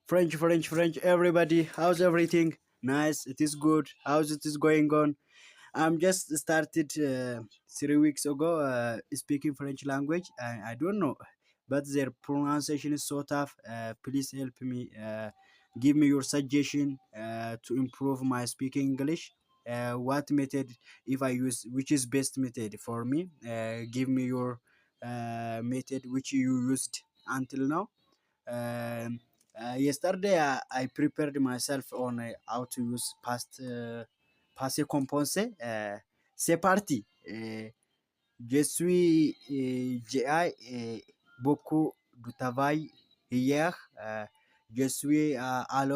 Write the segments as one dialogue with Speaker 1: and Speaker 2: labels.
Speaker 1: French, everybody. How's everything? Nice. It is good. How's it is going on? I'm just started 3 weeks ago speaking French language. I don't know, but their pronunciation is so tough. Please help me. Give me your suggestion to improve my speaking English. What method, if I use, which is best method for me? Give me your method which you used until now. Yesterday, I prepared myself on how to use passé composé. C'est parti. Je suis, j'ai beaucoup de travail hier. Je suis à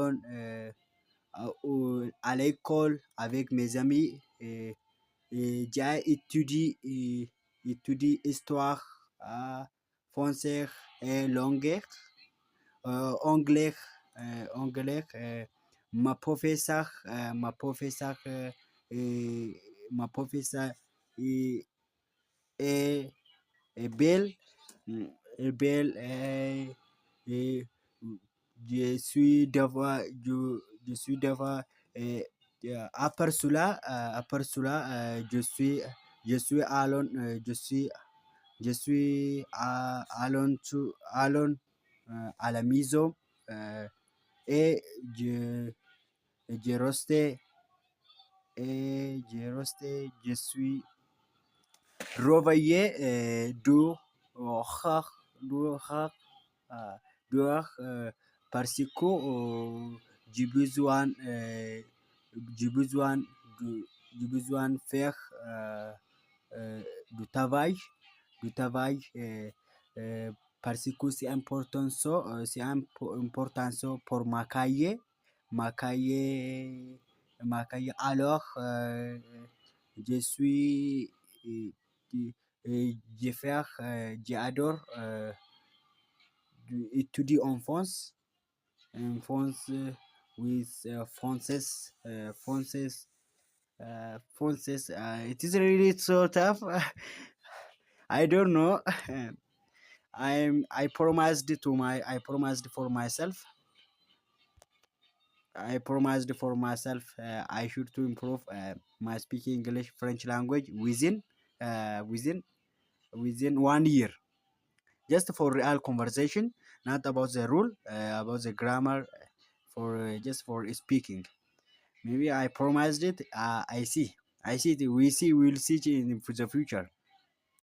Speaker 1: l'école avec mes amis. J'ai étudié histoire française et langue. Anglais, anglais, ma professeure, euh, ma professeure est, est, est belle, mm, est belle, et je suis devant, et, après cela, je suis je suis à la maison euh, et je restais je suis réveillé dehors, dehors, euh, dehors parce que j'ai besoin, j'ai besoin j'ai besoin de faire euh, du travail, du travail parce que c'est important ça, important ça pour ma cahier, ma cahier. Alors, je suis, euh, je faire, j'adore étudier en France with Frances, Frances. It is really so tough. I don't know. I promised for myself. I promised for myself I should to improve my speaking English French language within 1 year, just for real conversation, not about the rule, about the grammar, for just for speaking. Maybe I promised it. I see. We will see in the future.